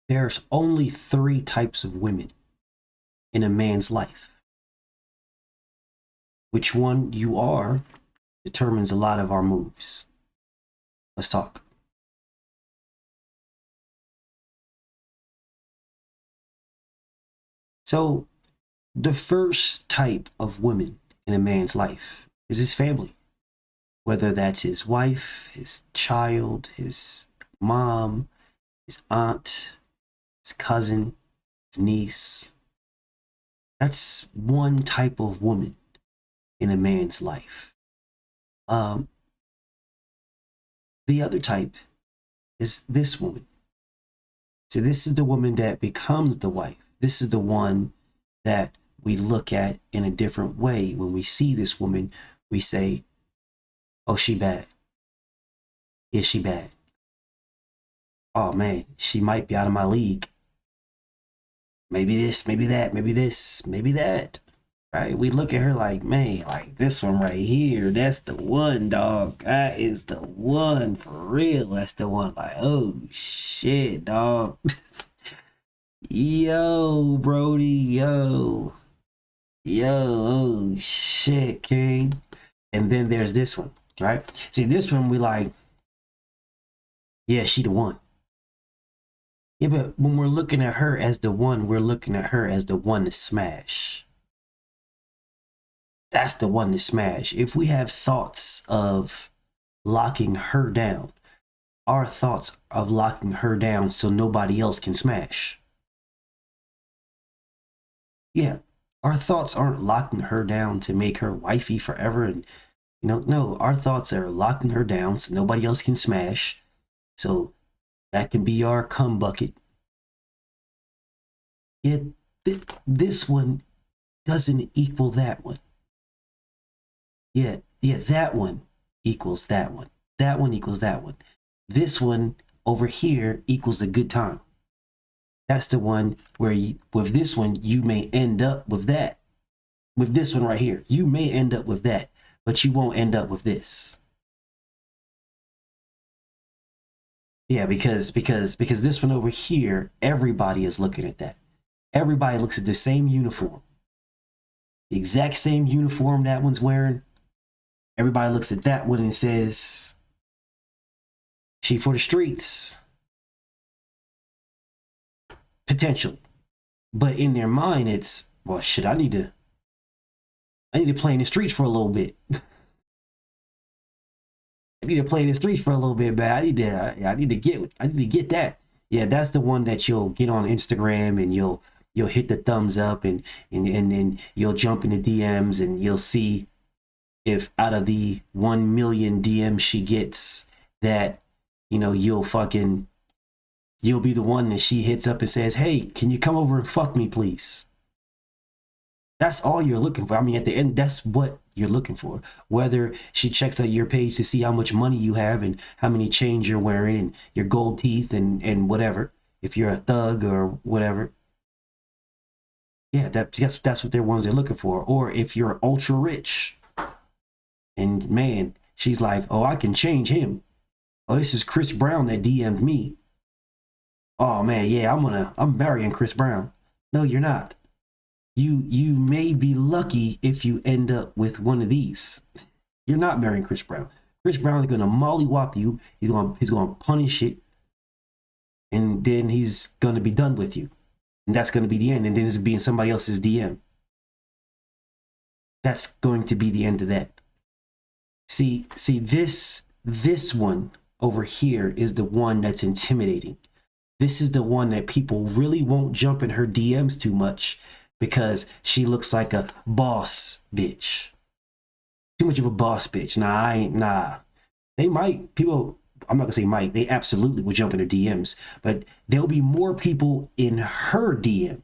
There's only three types of women in a man's life. Which one you are determines a lot of our moves. Let's talk. So, the first type of woman in a man's life is his family, whether that's his wife, his child, his mom, his aunt, his cousin, his niece. That's one type of woman in a man's life. Um, the other type is this woman. So this is the woman that becomes the wife. This is the one that we look at in a different way. When we see this woman, we say, oh, she bad. Yeah, she bad. Oh man, she might be out of my league. Maybe this, maybe that, maybe this, maybe that. Right? We look at her like, man, like this one right here, that's the one, dog. That is the one for real. That's the one. Like, oh shit, dog. Yo, Brody, yo. Yo, oh shit, King. And then there's this one, right? See, this one we like, yeah, she the one. Yeah, but when we're looking at her as the one, we're looking at her as the one to smash. That's the one to smash. If we have thoughts of locking her down, our thoughts of locking her down so nobody else can smash. Yeah, our thoughts aren't locking her down to make her wifey forever. And, no, our thoughts are locking her down so nobody else can smash. So that can be our cum bucket. Yeah, this one doesn't equal that one. Yeah, that one equals that one. That one equals that one. This one over here equals a good time. That's the one where with this one, you may end up with that. With this one right here, you may end up with that, but you won't end up with this. Yeah, because this one over here, everybody is looking at that. Everybody looks at the same uniform. The exact same uniform that one's wearing. Everybody looks at that one and says, she for the streets. Potentially. But in their mind, it's, well, shit, I need to play in the streets for a little bit. I need to play in the streets for a little bit, man. I need to get that. Yeah, that's the one that you'll get on Instagram and you'll hit the thumbs up and then you'll jump in the DMs and you'll see if out of the 1 million DMs she gets that, you'll be the one that she hits up and says, hey, can you come over and fuck me, please? That's all you're looking for. I mean, at the end, that's what you're looking for. Whether she checks out your page to see how much money you have and how many chains you're wearing and your gold teeth and whatever, if you're a thug or whatever. Yeah, that's what they're ones they're looking for. Or if you're ultra rich and man, she's like, oh, I can change him. Oh, this is Chris Brown that DM'd me. Oh man, yeah, I'm marrying Chris Brown. No, you're not. You may be lucky if you end up with one of these. You're not marrying Chris Brown. Chris Brown is gonna mollywop you. He's gonna punish it, and then he's gonna be done with you, and that's gonna be the end. And then it's being somebody else's DM. That's going to be the end of that. See this one over here is the one that's intimidating. This is the one that people really won't jump in her DMs too much because she looks like a boss bitch. Too much of a boss bitch. Nah. They might, people, I'm not gonna say might, they absolutely would jump in her DMs, but there'll be more people in her DM,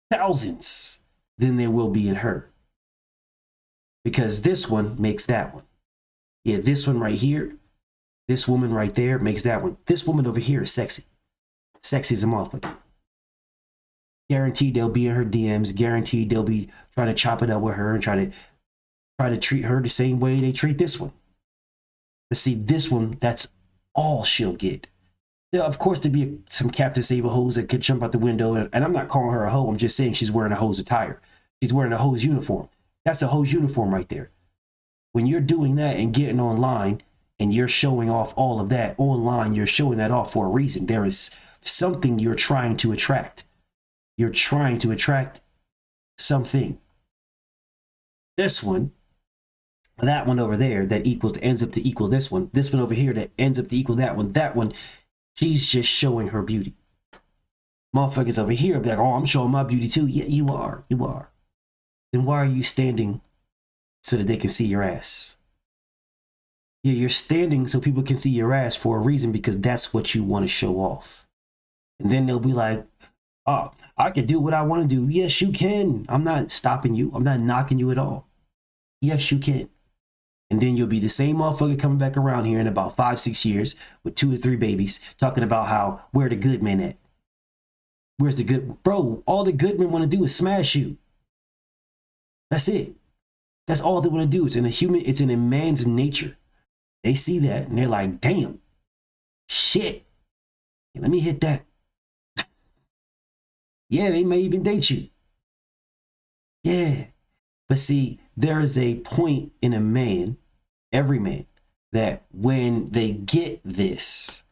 thousands, than there will be in her. Because this one makes that one. Yeah, this one right here, this woman right there makes that one. This woman over here is sexy. Sexy as a motherfucker. Guaranteed they'll be in her DMs. Guaranteed they'll be trying to chop it up with her and try to treat her the same way they treat this one. But see, this one, that's all she'll get. Yeah, of course, to be some Captain Save a hose that could jump out the window, and I'm not calling her a hoe. I'm just saying she's wearing a hose attire. She's wearing a hose uniform. That's a hose uniform right there. When you're doing that and getting online and you're showing off all of that online, you're showing that off for a reason. There is something you're trying to attract. You're trying to attract something. This one, that one over there that ends up to equal this one over here that ends up to equal that one, she's just showing her beauty. Motherfuckers over here be like, oh, I'm showing my beauty too. Yeah, you are. Then why are you standing so that they can see your ass? Yeah, you're standing so people can see your ass for a reason, because that's what you want to show off. And then they'll be like, oh, I can do what I want to do. Yes, you can. I'm not stopping you. I'm not knocking you at all. Yes, you can. And then you'll be the same motherfucker coming back around here in about 5-6 years with 2 or 3 babies talking about how, where the good men at? Where's the good? Bro, all the good men want to do is smash you. That's it. That's all they want to do. It's in a man's nature. They see that and they're like, damn, shit, let me hit that. Yeah, they may even date you. Yeah. But see, there is a point in a man, every man, that when they get this,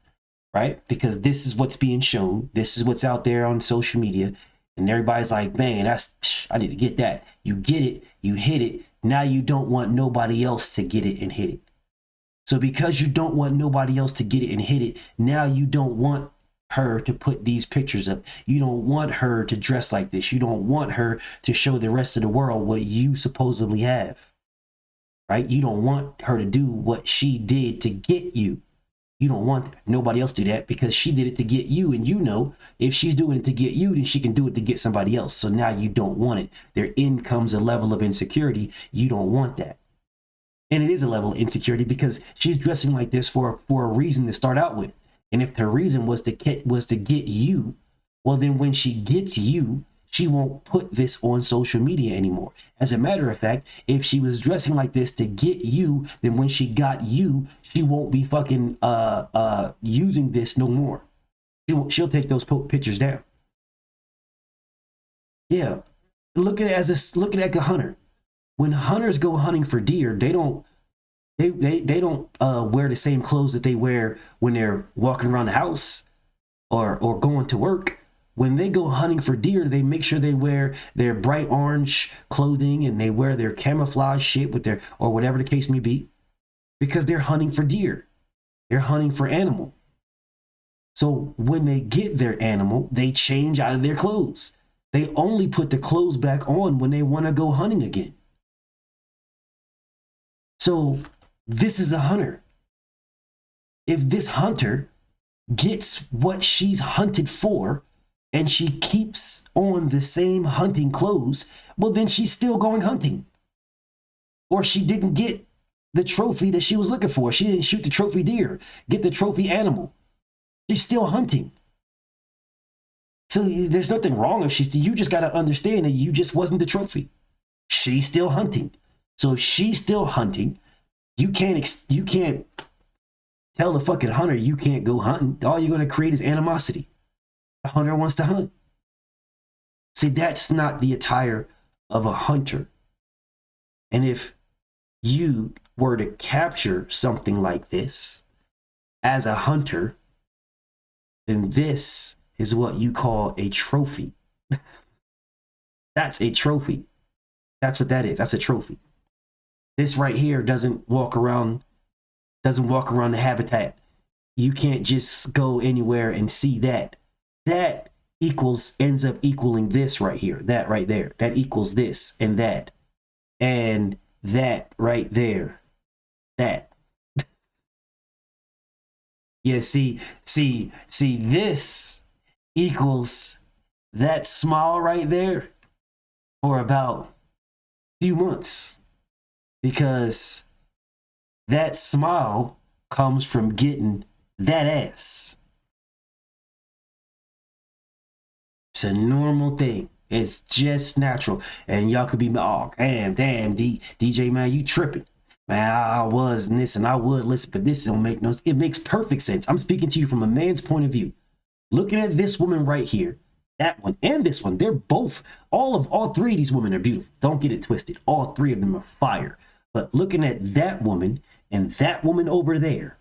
right? Because this is what's being shown. This is what's out there on social media. And everybody's like, man, I need to get that. You get it, you hit it. Now you don't want nobody else to get it and hit it. So because you don't want nobody else to get it and hit it, now you don't want her to put these pictures up. You don't want her to dress like this. You don't want her to show the rest of the world what you supposedly have, right? You don't want her to do what she did to get you. You don't want nobody else to do that, because she did it to get you. And you know, if she's doing it to get you, then she can do it to get somebody else. So now you don't want it. There in comes a level of insecurity. You don't want that. And it is a level of insecurity, because she's dressing like this for a reason to start out with. And if the reason was to get you, well, then when she gets you, she won't put this on social media anymore. As a matter of fact, if she was dressing like this to get you, then when she got you, she won't be fucking using this no more. She'll take those pictures down. Yeah, look at it like a hunter. When hunters go hunting for deer, they don't wear the same clothes that they wear when they're walking around the house or going to work. When they go hunting for deer, they make sure they wear their bright orange clothing and they wear their camouflage shit with their, or whatever the case may be, because they're hunting for deer. They're hunting for animal. So when they get their animal, they change out of their clothes. They only put the clothes back on when they want to go hunting again. So this is a hunter. If this hunter gets what she's hunted for and she keeps on the same hunting clothes, well, then she's still going hunting. Or she didn't get the trophy that she was looking for. She didn't shoot the trophy deer, get the trophy animal. She's still hunting. So there's nothing wrong if you just got to understand that you just wasn't the trophy. She's still hunting. So if she's still hunting, you can't tell the fucking hunter you can't go hunting. All you're going to create is animosity. The hunter wants to hunt. See, that's not the attire of a hunter. And if you were to capture something like this as a hunter, then this is what you call a trophy. That's a trophy. That's what that is. That's a trophy. This right here doesn't walk around the habitat. You can't just go anywhere and see that. That ends up equaling this right here, that right there. That equals this and that right there. That. Yeah, see, this equals that smile right there for about a few months. Because that smile comes from getting that ass. It's a normal thing. It's just natural. And y'all could be, oh, damn, DJ, man, you tripping. Man, I was and this and I would listen, but this don't make no sense. It makes perfect sense. I'm speaking to you from a man's point of view. Looking at this woman right here, that one and this one, they're both, all three of these women are beautiful. Don't get it twisted. All three of them are fire. But looking at that woman and that woman over there,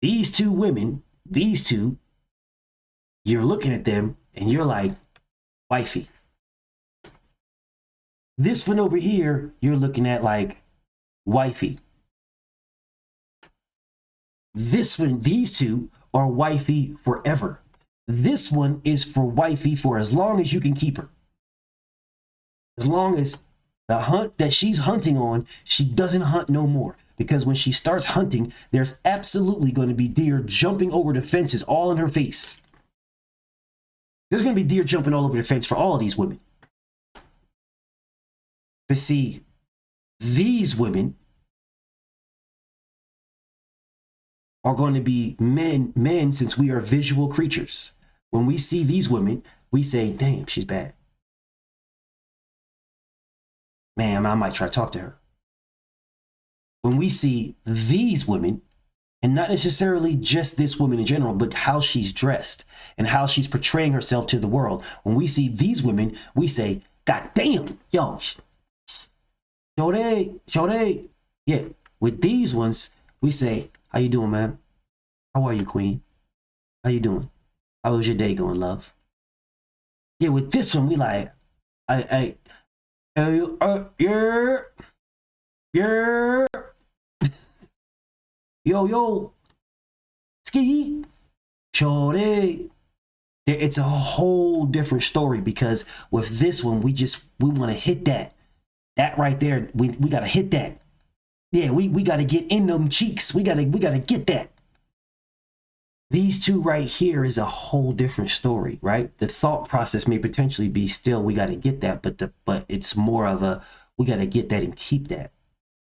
these two women, these two, you're looking at them and you're like, wifey. This one over here, you're looking at like, wifey. This one, these two are wifey forever. This one is for wifey for as long as you can keep her. As long as the hunt that she's hunting on, she doesn't hunt no more. Because when she starts hunting, there's absolutely going to be deer jumping over the fences all in her face. There's going to be deer jumping all over the fence for all of these women. But see, these women are going to be men since we are visual creatures. When we see these women, we say, damn, she's bad. Man, I might try to talk to her. When we see these women, and not necessarily just this woman in general, but how she's dressed and how she's portraying herself to the world. When we see these women, we say, God damn, yo, Shorty. Yeah, with these ones, we say, how you doing, man? How are you, queen? How you doing? How was your day going, love? Yeah, with this one, we like, yeah. Yo, ski, shorty. It's a whole different story because with this one, we want to hit that right there. We got to hit that. Yeah, we got to get in them cheeks. We got to get that. These two right here is a whole different story, right? The thought process may potentially be still, we got to get that, but it's more of a, we got to get that and keep that.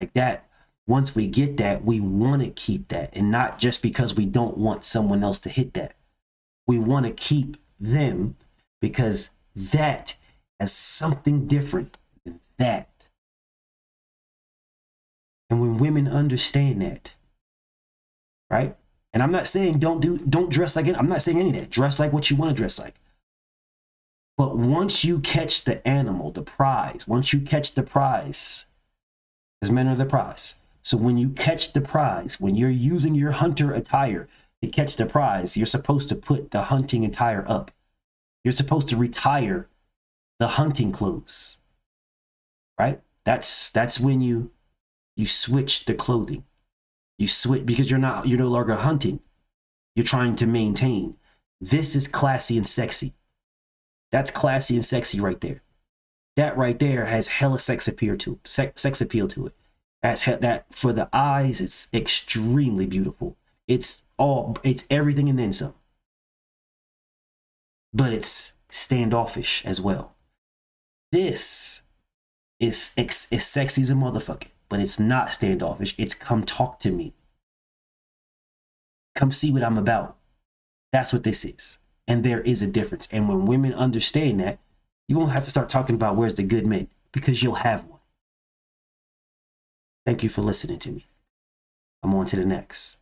Like that. Once we get that, we want to keep that, and not just because we don't want someone else to hit that. We want to keep them because that has something different than that. And when women understand that, right? And I'm not saying don't dress like it. I'm not saying any of that. Dress like what you want to dress like. But once you catch the animal, the prize, once you catch the prize, because men are the prize. So when you catch the prize, when you're using your hunter attire to catch the prize, you're supposed to put the hunting attire up. You're supposed to retire the hunting clothes, right? That's when you switch the clothing. You switch because you're no longer hunting. You're trying to maintain. This is classy and sexy. That's classy and sexy right there. That right there has hella sex appeal to it. That for the eyes, it's extremely beautiful. It's everything and then some. But it's standoffish as well. This is sexy as a motherfucker, but it's not standoffish. It's come talk to me. Come see what I'm about. That's what this is. And there is a difference. And when women understand that, you won't have to start talking about where's the good men, because you'll have one. Thank you for listening to me. I'm on to the next.